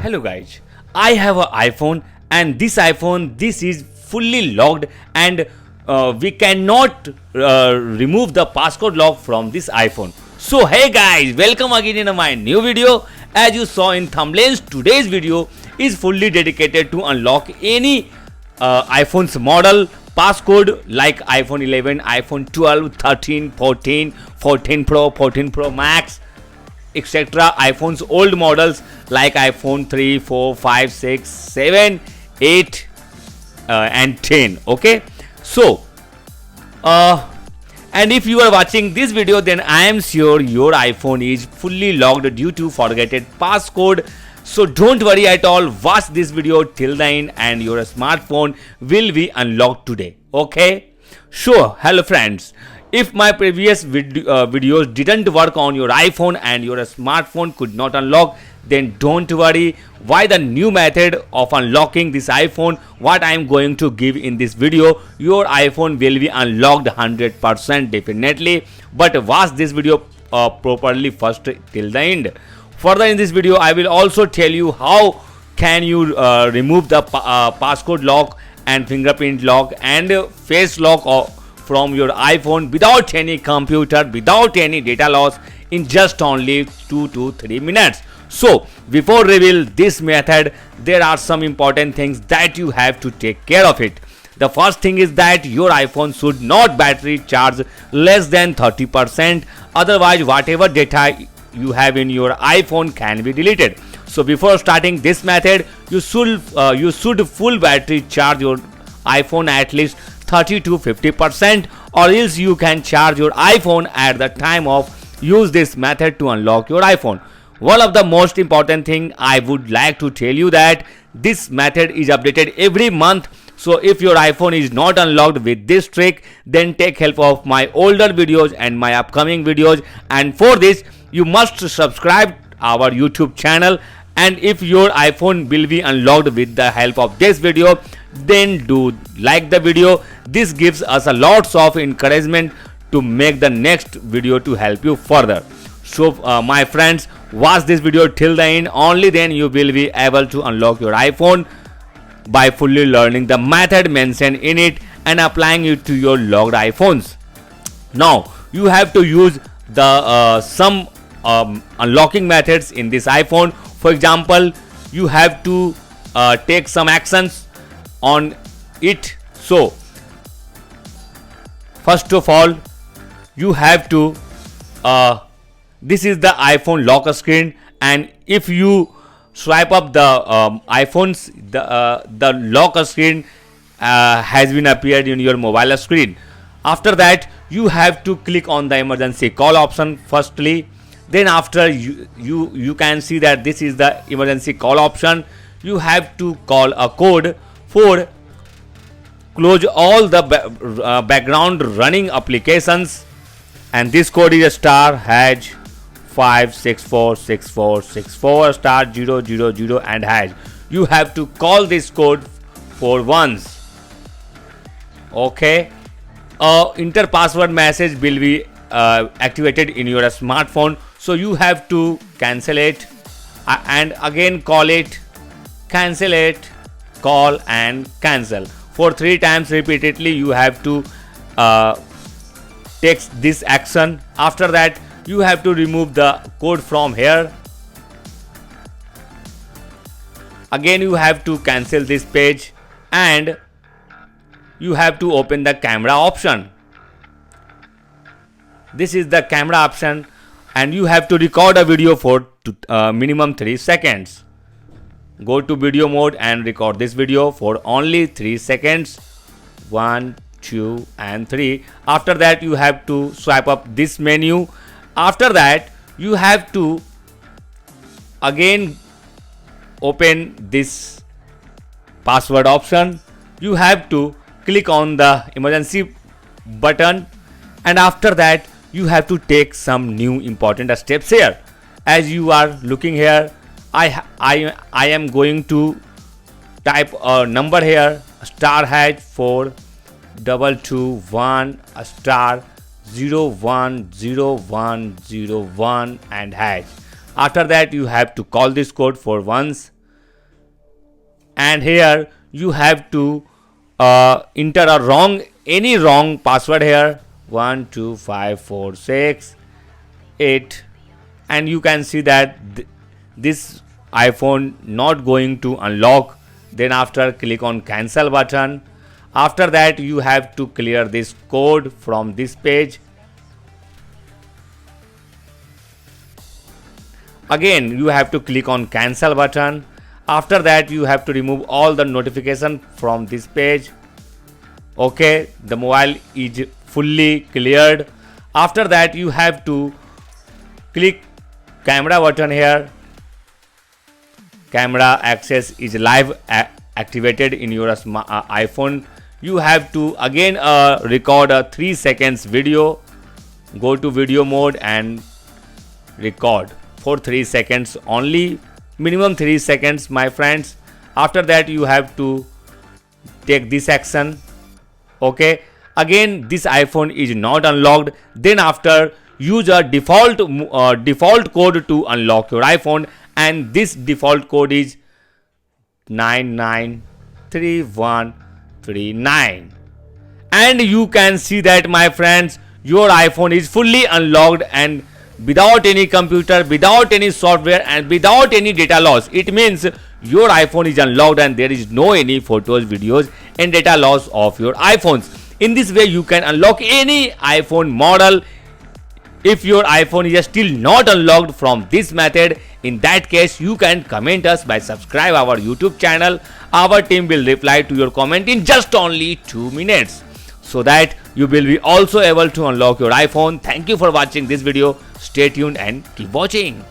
Hello guys, I have an iPhone and this is fully locked and we cannot remove the passcode lock from this iPhone. So hey guys, welcome again in my new video. As you saw in thumbnails, today's video is fully dedicated to unlock any iPhone's model passcode like iPhone 11, iPhone 12, 13, 14, 14 Pro, 14 Pro Max, etc. iPhone's old models like iPhone 3, 4, 5, 6, 7, 8 and 10. Okay, so and if you are watching this video, then I am sure your iPhone is fully locked due to forgotten passcode. So don't worry at all, watch this video till the end and your smartphone will be unlocked today. Okay, so hello friends, if my previous videos didn't work on your iPhone and your smartphone could not unlock, then don't worry. Why the new method of unlocking this iPhone, what I am going to give in this video, your iPhone will be unlocked 100% definitely. But watch this video properly first till the end. Further in this video, I will also tell you how can you remove the passcode lock and fingerprint lock and face lock from your iPhone without any computer, without any data loss in just only 2 to 3 minutes. So before reveal this method, there are some important things that you have to take care of it. The first thing is that your iPhone should not battery charge less than 30%. Otherwise, whatever data you have in your iPhone can be deleted. So before starting this method, you should full battery charge your iPhone at least 30 to 50%, or else you can charge your iPhone at the time of use this method to unlock your iPhone. One of the most important thing I would like to tell you that this method is updated every month. So if your iPhone is not unlocked with this trick, then take help of my older videos and my upcoming videos, and for this you must subscribe our YouTube channel. And if your iPhone will be unlocked with the help of this video, then do like the video. This gives us a lots of encouragement to make the next video to help you further. So my friends, watch this video till the end. Only then you will be able to unlock your iPhone by fully learning the method mentioned in it and applying it to your locked iPhones. Now you have to use the some unlocking methods in this iPhone. For example, you have to take some actions on it. So first of all, you have to this is the iPhone lock screen, and if you swipe up the iPhones, the lock screen has been appeared in your mobile screen. After that, you have to click on the emergency call option firstly. Then after you can see that this is the emergency call option. You have to call a code for close all the background running applications, and this code is star hash 5646464 star 000 and hash. You have to call this code for once. Okay, enter password message will be activated in your smartphone, so you have to cancel it and again call it, cancel it, call and cancel for 3 times repeatedly. You have to take this action. After that, you have to remove the code from here. Again you have to cancel this page and you have to open the camera option. This is the camera option, and you have to record a video for minimum 3 seconds. Go to video mode and record this video for only 3 seconds. 1, 2 and 3. After that, you have to swipe up this menu. After that, you have to again open this password option. You have to click on the emergency button, and after that you have to take some new important steps here. As you are looking here, I am going to type a number here, star hash 4221 star 010101 and hash. After that, you have to call this code for once. and here you have to enter any wrong password here, 12546 and you can see that this iPhone not going to unlock. Then after, click on cancel button. After that, you have to clear this code from this page. Again, you have to click on cancel button. After that, you have to remove all the notification from this page. Okay, the mobile is fully cleared. After that, you have to click camera button here. Camera access is live activated in your iPhone. You have to again record a 3 seconds video. Go to video mode and record for 3 seconds only, minimum 3 seconds, my friends. After that, you have to take this action. Okay, again this iPhone is not unlocked. Then after, use a default code to unlock your iPhone, and this default code is 993139, and you can see that, my friends, your iPhone is fully unlocked and without any computer, without any software, and without any data loss. It means your iPhone is unlocked and there is no any photos, videos and data loss of your iPhones. In this way, you can unlock any iPhone model. If your iPhone is still not unlocked from this method, in that case, you can comment us by subscribe our YouTube channel. Our team will reply to your comment in just only 2 minutes, so that you will be also able to unlock your iPhone. Thank you for watching this video. Stay tuned and keep watching.